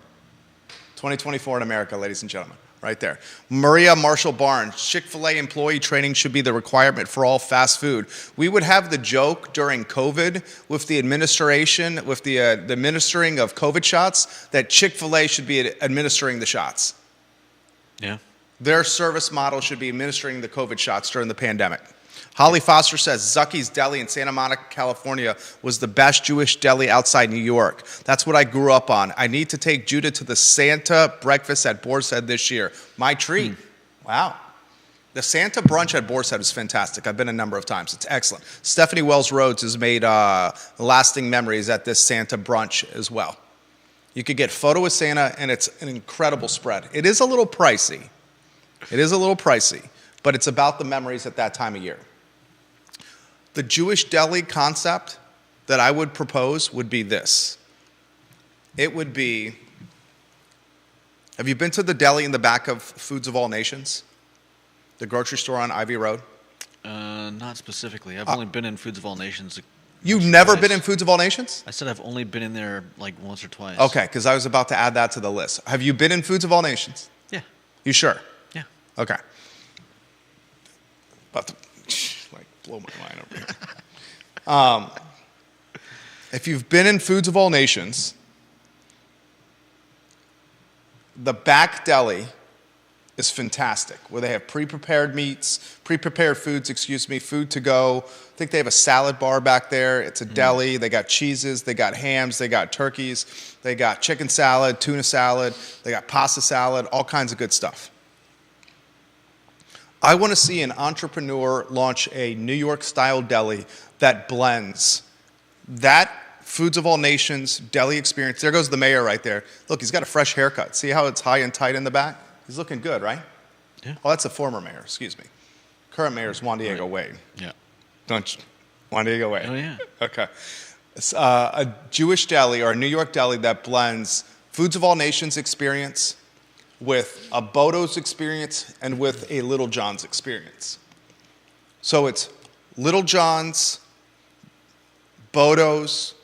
2024 in America, ladies and gentlemen. Right there. Maria Marshall Barnes, Chick-fil-A employee training should be the requirement for all fast food. We would have the joke during COVID with the administration, with the administering of COVID shots, that Chick-fil-A should be administering the shots.
Yeah.
Their service model should be administering the COVID shots during the pandemic. Holly Foster says Zucky's Deli in Santa Monica, California was the best Jewish deli outside New York. That's what I grew up on. I need to take Judah to the Santa breakfast at Boar's Head this year. My treat. Wow. The Santa brunch at Boar's Head is fantastic. I've been a number of times. It's excellent. Stephanie Wells Rhodes has made lasting memories at this Santa brunch as well. You could get photo with Santa, and it's an incredible spread. It is a little pricey. But it's about the memories at that time of year. The Jewish deli concept that I would propose would be this. It would be, have you been to the deli in the back of Foods of All Nations? The grocery store on Ivy Road?
Not specifically. I've only been in Foods of All Nations.
You've never been in Foods of All Nations?
I said I've only been in there like once or twice.
Okay, because I was about to add that to the list. Have you been in Foods of All Nations?
Yeah.
You sure?
Yeah.
Okay. About to blow my mind over here. If you've been in Foods of All Nations, the back deli is fantastic, where they have pre-prepared foods, food to go. I think they have a salad bar back there. It's a deli. They got cheeses, they got hams, they got turkeys, they got chicken salad, tuna salad, they got pasta salad, all kinds of good stuff. I want to see an entrepreneur launch a New York-style deli that blends that Foods of All Nations deli experience. There goes the mayor right there. Look, he's got a fresh haircut. See how it's high and tight in the back? He's looking good, right?
Yeah.
Oh, that's a former mayor, excuse me. Current mayor is Juan Diego Wade.
Yeah.
Don't you? Juan Diego Wade.
Oh, yeah.
Okay. It's a Jewish deli or a New York deli that blends Foods of All Nations experience with a Bodo's experience and with a Little John's experience. So it's Little John's, Bodo's,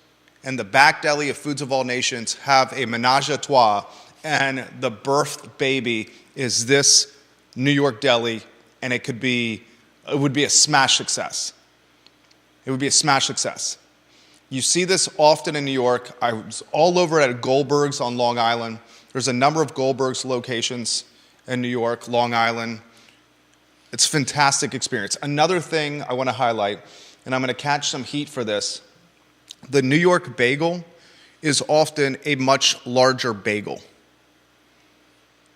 and the back deli of Foods of All Nations have a menage a trois, and the birthed baby is this New York deli, and it would be a smash success. It would be a smash success. You see this often in New York. I was all over at Goldberg's on Long Island. There's a number of Goldberg's locations in New York, Long Island. It's a fantastic experience. Another thing I want to highlight, and I'm going to catch some heat for this, the New York bagel is often a much larger bagel.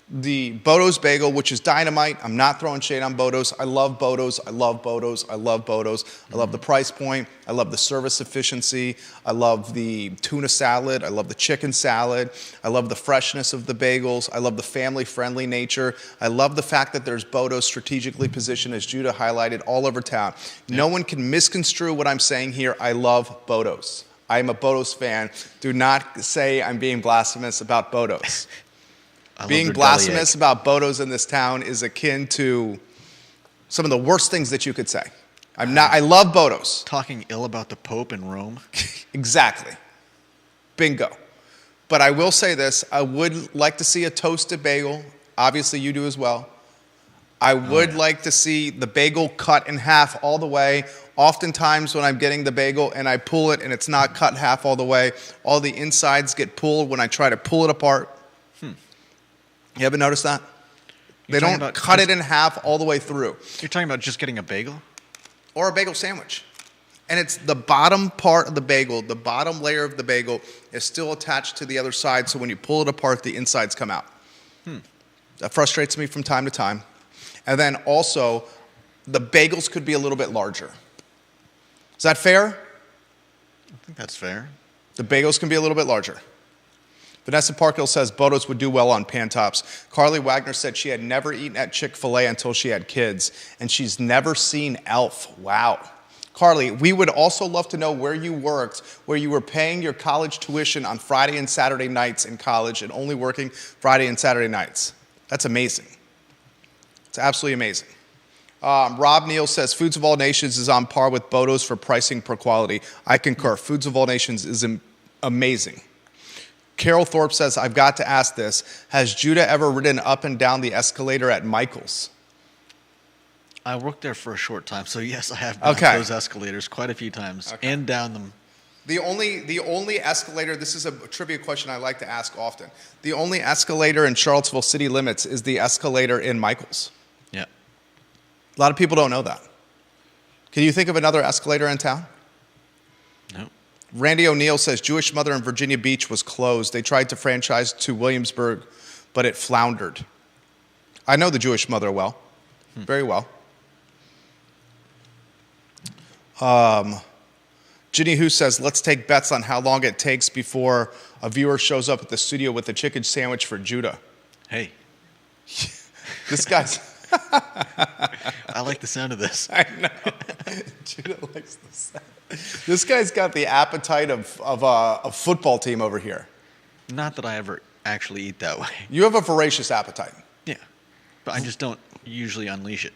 The Bodo's bagel, which is dynamite. I'm not throwing shade on Bodo's. I love Bodo's. I love Bodo's. I love Bodo's. I love the price point. I love the service efficiency. I love the tuna salad. I love the chicken salad. I love the freshness of the bagels. I love the family-friendly nature. I love the fact that there's Bodo's strategically positioned, as Judah highlighted, all over town. Yeah. No one can misconstrue what I'm saying here. I love Bodo's. I am a Bodo's fan. Do not say I'm being blasphemous about Bodo's. Being blasphemous about Bodo's in this town is akin to some of the worst things that you could say. I love Bodo's.
Talking ill about the Pope in Rome.
Exactly. Bingo. But I will say this. I would like to see a toasted bagel. Obviously, you do as well. I would like to see the bagel cut in half all the way. Oftentimes when I'm getting the bagel and I pull it and it's not cut in half all the way, all the insides get pulled when I try to pull it apart. You ever noticed that? They don't cut it in half all the way through.
You're talking about just getting a bagel?
Or a bagel sandwich. And it's the bottom part of the bagel, the bottom layer of the bagel is still attached to the other side, so when you pull it apart, the insides come out. That frustrates me from time to time. And then also, the bagels could be a little bit larger. Is that fair?
I think that's fair.
The bagels can be a little bit larger. Vanessa Parkhill says Bodos would do well on pan tops. Carly Wagner said she had never eaten at Chick-fil-A until she had kids, and she's never seen Elf. Wow. Carly, we would also love to know where you worked, where you were paying your college tuition on Friday and Saturday nights in college and only working Friday and Saturday nights. That's amazing. It's absolutely amazing. Rob Neal says Foods of All Nations is on par with Bodos for pricing per quality. I concur. Foods of All Nations is amazing. Carol Thorpe says, I've got to ask this. Has Judah ever ridden up and down the escalator at Michael's?
I worked there for a short time, so yes, I have been up those escalators quite a few times and down them.
The only escalator, this is a trivia question I like to ask often. The only escalator in Charlottesville city limits is the escalator in Michael's.
Yeah.
A lot of people don't know that. Can you think of another escalator in town?
No.
Randy O'Neill says Jewish Mother in Virginia Beach was closed. They tried to franchise to Williamsburg, but it floundered. I know the Jewish Mother well, very well. Ginny Who says, let's take bets on how long it takes before a viewer shows up at the studio with a chicken sandwich for Judah.
Hey.
This guy's...
I like the sound of this.
I know. Judah likes the sound. This guy's got the appetite of a football team over here.
Not that I ever actually eat that way.
You have a voracious appetite.
Yeah. But I just don't usually unleash it.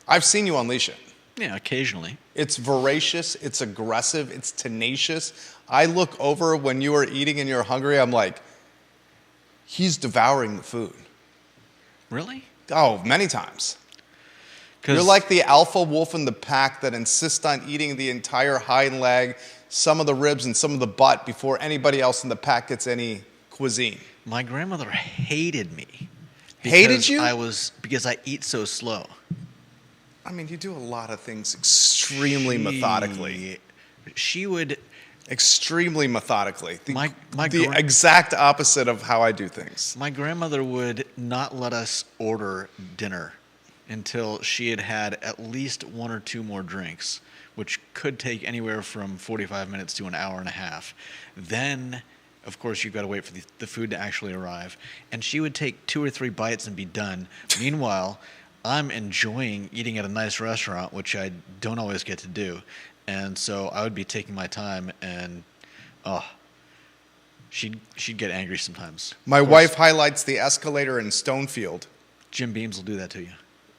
I've seen you unleash it.
Yeah, occasionally.
It's voracious, it's aggressive, it's tenacious. I look over when you are eating and you're hungry, I'm like, he's devouring the food.
Really?
Oh, many times. You're like the alpha wolf in the pack that insists on eating the entire hind leg, some of the ribs, and some of the butt before anybody else in the pack gets any cuisine.
My grandmother hated me.
Hated you?
Because I eat so slow.
I mean, you do a lot of things extremely methodically.
She would...
Extremely methodically. The
The
exact opposite of how I do things.
My grandmother would not let us order dinner until she had had at least one or two more drinks, which could take anywhere from 45 minutes to an hour and a half. Then, of course, you've got to wait for the food to actually arrive. And she would take 2 or 3 bites and be done. Meanwhile, I'm enjoying eating at a nice restaurant, which I don't always get to do. And so I would be taking my time, and she'd get angry sometimes.
My wife highlights the escalator in Stonefield.
Jim Beams will do that to you.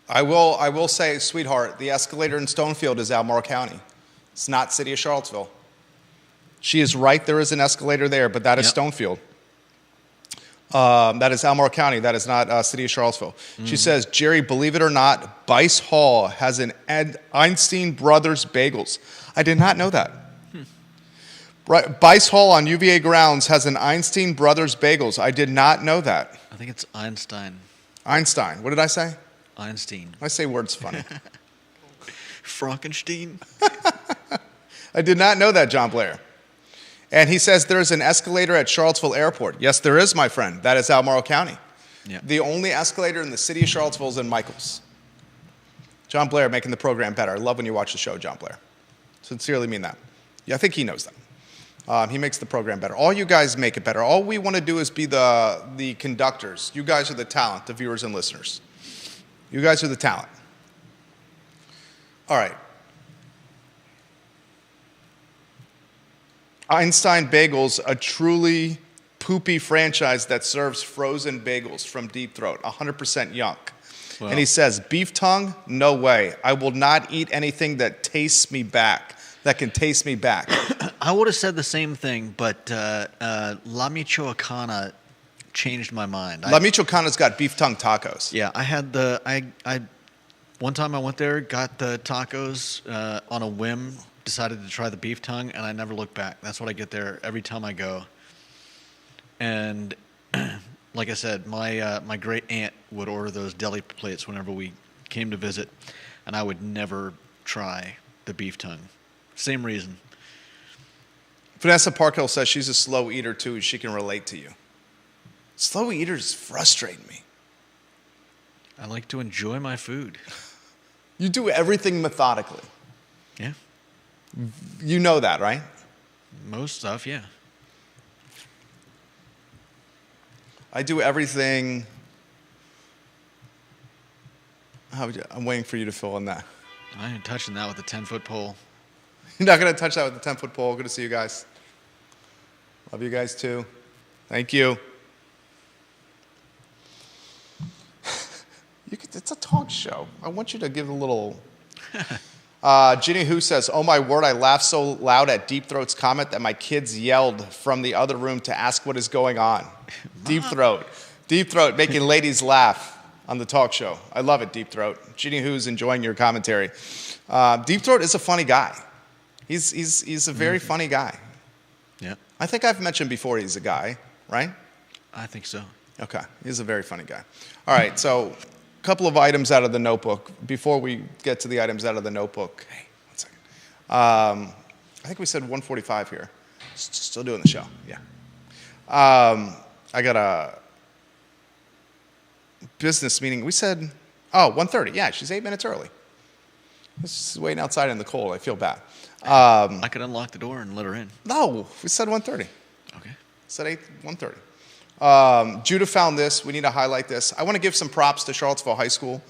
I will say, sweetheart, the escalator in Stonefield is Albemarle County. It's not City of Charlottesville. She is right, there is an escalator there, but that is Stonefield. That is Albemarle County. That is not City of Charlottesville. Mm-hmm. She says, Jerry, believe it or not, Bice Hall has an Einstein Brothers Bagels. I did not know that. Bice Hall on UVA grounds has an Einstein Brothers Bagels. I did not know that.
I think it's Einstein.
Einstein. What did I say?
Einstein.
I say words funny.
Frankenstein.
I did not know that, John Blair. And he says there's an escalator at Charlottesville Airport. Yes, there is, my friend. That is Albemarle County.
Yeah.
The only escalator in the city of Charlottesville is in Michael's. John Blair making the program better. I love when you watch the show, John Blair. Sincerely mean that. Yeah, I think he knows that. He makes the program better. All you guys make it better. All we want to do is be the conductors. You guys are the talent, the viewers and listeners. You guys are the talent. All right. Einstein Bagels, a truly poopy franchise that serves frozen bagels from Deep Throat, 100% yunk. Wow. And he says, beef tongue? No way. I will not eat anything that tastes me back, that can taste me back.
I would have said the same thing, but La Michoacana changed my mind.
La Michoacana's got beef tongue tacos.
Yeah, I had one time I went there, got the tacos on a whim, decided to try the beef tongue, and I never looked back. That's what I get there every time I go. And like I said, my great aunt would order those deli plates whenever we came to visit, and I would never try the beef tongue. Same reason.
Vanessa Parkhill says she's a slow eater too. She can relate to you. Slow eaters frustrate me.
I like to enjoy my food.
You do everything methodically.
Yeah.
You know that, right?
Most stuff, yeah.
I do everything. I'm waiting for you to fill in that.
I ain't touching that with a 10-foot pole.
You're not going to touch that with the 10-foot pole. Good to see you guys. Love you guys too. Thank you. It's a talk show. I want you to give a little. Ginny Who says, "Oh my word, I laughed so loud at Deep Throat's comment that my kids yelled from the other room to ask what is going on." Deep Throat making ladies laugh on the talk show. I love it, Deep Throat. Ginny Who's enjoying your commentary. Deep Throat is a funny guy. He's a very funny guy.
Yeah,
I think I've mentioned before he's a guy, right?
I think so.
Okay, he's a very funny guy. All right, so a couple of items out of the notebook. Before we get to the items out of the notebook, hey, 1 second. I think we said 1:45 here. Still doing the show, yeah. I got a business meeting. We said, 1:30. Yeah, she's 8 minutes early. She's waiting outside in the cold. I feel bad.
I could unlock the door and let her in.
No, we said 1:30.
Okay.
Said 1:30. Judah found this. We need to highlight this. I want to give some props to Charlottesville High School.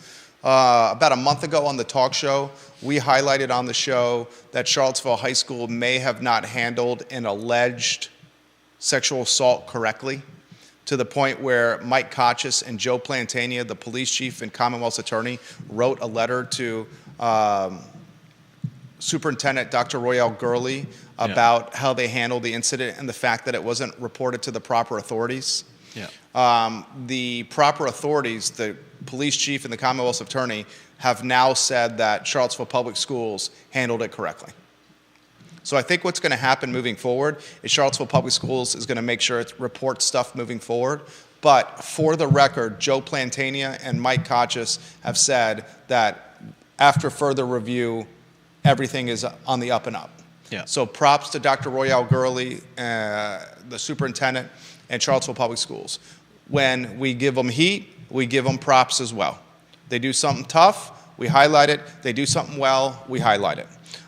About a month ago on the talk show, we highlighted on the show that Charlottesville High School may have not handled an alleged sexual assault correctly, to the point where Mike Kochis and Joe Plantania, the police chief and Commonwealth's attorney, wrote a letter to Superintendent Dr. Royale Gurley about how they handled the incident and the fact that it wasn't reported to the proper authorities.
Yeah.
The proper authorities, the police chief and the Commonwealth's attorney, have now said that Charlottesville Public Schools handled it correctly. So I think what's going to happen moving forward is Charlottesville Public Schools is going to make sure it reports stuff moving forward. But for the record, Joe Plantania and Mike Kochis have said that after further review, everything is on the up and up.
Yeah.
So props to Dr. Royale Gurley, the superintendent, and Charlottesville Public Schools. When we give them heat, we give them props as well. They do something tough, we highlight it. They do something well, we highlight it.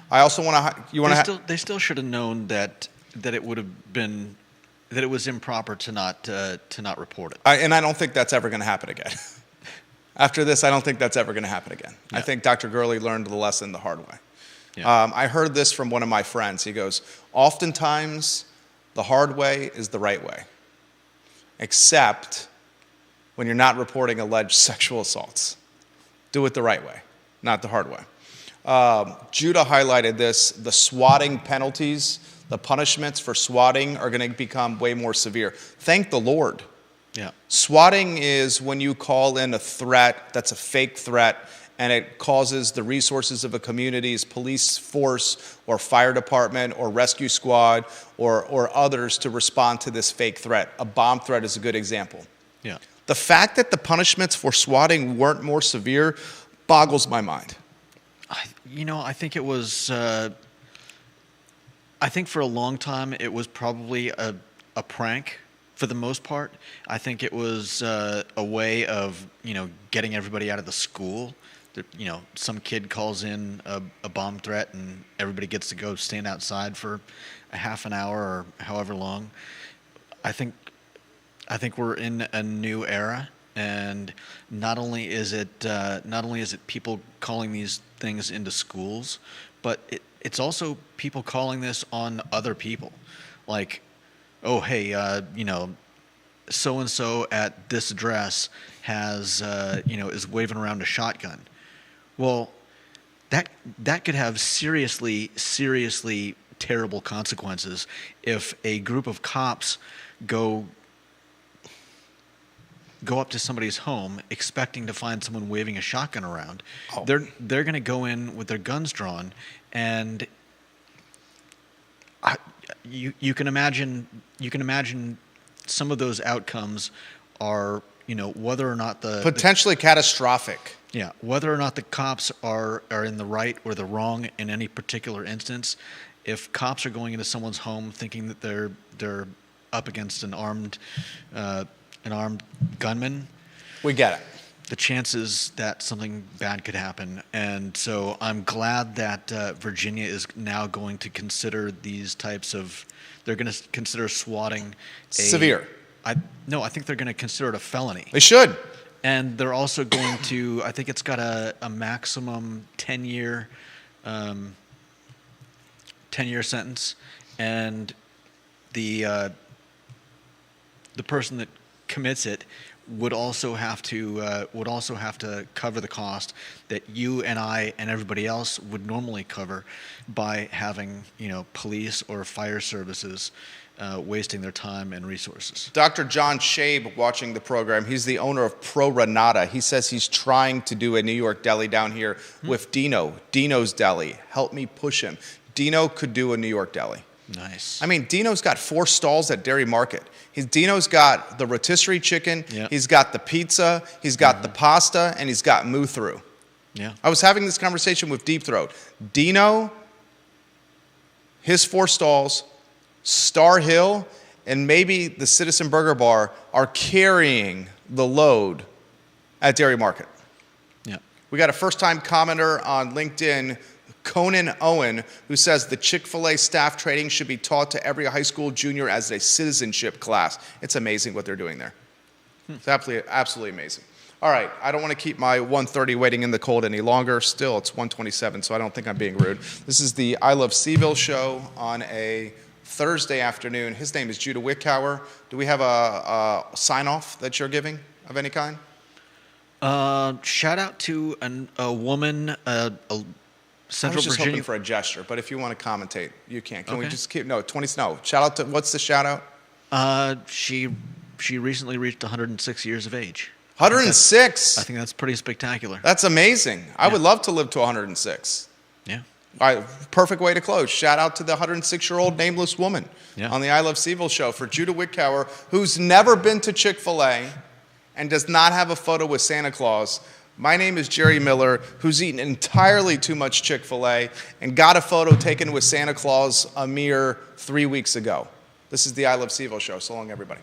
I also want to.
They still should have known that it would have been that it was improper to not report it.
And I don't think that's ever going to happen again. After this, I don't think that's ever going to happen again. Yeah. I think Dr. Gurley learned the lesson the hard way. Yeah. I heard this from one of my friends. He goes, "Oftentimes, the hard way is the right way, except when you're not reporting alleged sexual assaults. Do it the right way, not the hard way." Judah highlighted this. The swatting penalties, the punishments for swatting are going to become way more severe. Thank the Lord.
Yeah.
Swatting is when you call in a threat that's a fake threat, and it causes the resources of a community's police force or fire department or rescue squad or others to respond to this fake threat. A bomb threat is a good example.
Yeah.
The fact that the punishments for swatting weren't more severe boggles my mind.
I think it was. I think for a long time it was probably a prank for the most part. I think it was a way of getting everybody out of the school. Some kid calls in a bomb threat and everybody gets to go stand outside for a half an hour or however long. I think we're in a new era. And not only is it people calling these things into schools, but it's also people calling this on other people, like, oh hey, so and so at this address has is waving around a shotgun. Well, that could have seriously terrible consequences if a group of cops go up to somebody's home expecting to find someone waving a shotgun around. Oh. They're going to go in with their guns drawn, and you can imagine some of those outcomes are whether or not
potentially catastrophic.
Yeah, whether or not the cops are in the right or the wrong in any particular instance. If cops are going into someone's home thinking that they're up against an armed gunman,
we get it.
The chances that something bad could happen. And so I'm glad that Virginia is now going to consider these types of, they're going to consider swatting
severe.
No, I think they're going to consider it a felony.
They should.
And they're also going to, I think it's got a maximum 10-year 10-year sentence, and the person that commits it would also have to cover the cost that you and I and everybody else would normally cover by having, police or fire services wasting their time and resources.
Dr. John Shabe, watching the program, he's the owner of Pro Renata. He says he's trying to do a New York deli down here with Dino's Deli. Help me push him. Dino could do a New York deli.
Nice.
I mean, Dino's got 4 stalls at Dairy Market. Dino's got the rotisserie chicken,
Yep.
He's got the pizza, he's got the pasta, and he's got moo through.
Yeah.
I was having this conversation with Deep Throat. Dino, his 4 stalls, Star Hill, and maybe the Citizen Burger Bar are carrying the load at Dairy Market.
Yeah.
We got a first-time commenter on LinkedIn, Conan Owen, who says the Chick-fil-A staff training should be taught to every high school junior as a citizenship class. It's amazing what they're doing there. It's absolutely amazing. All right, I don't want to keep my 1:30 waiting in the cold any longer. Still, it's 1:27, so I don't think I'm being rude. This is the I Love CVille show on a Thursday afternoon. His name is Judah Wickower. Do we have a sign-off that you're giving of any kind?
Shout out to a woman, a
I
Central
was just
Virginia.
hoping for a gesture, but if you want to commentate, you can. Can we
Okay.
just keep, no, 20, no. Shout out to, what's the shout out?
She recently reached 106 years of age.
106.
I think that's pretty spectacular.
That's amazing. I would love to live to 106.
Yeah.
All right, perfect way to close. Shout out to the 106-year-old nameless woman
Yeah.
on the I Love CVille show for Judah Wickower, who's never been to Chick-fil-A and does not have a photo with Santa Claus. My name is Jerry Miller, who's eaten entirely too much Chick-fil-A and got a photo taken with Santa Claus a mere 3 weeks ago. This is the I Love CVille show. So long, everybody.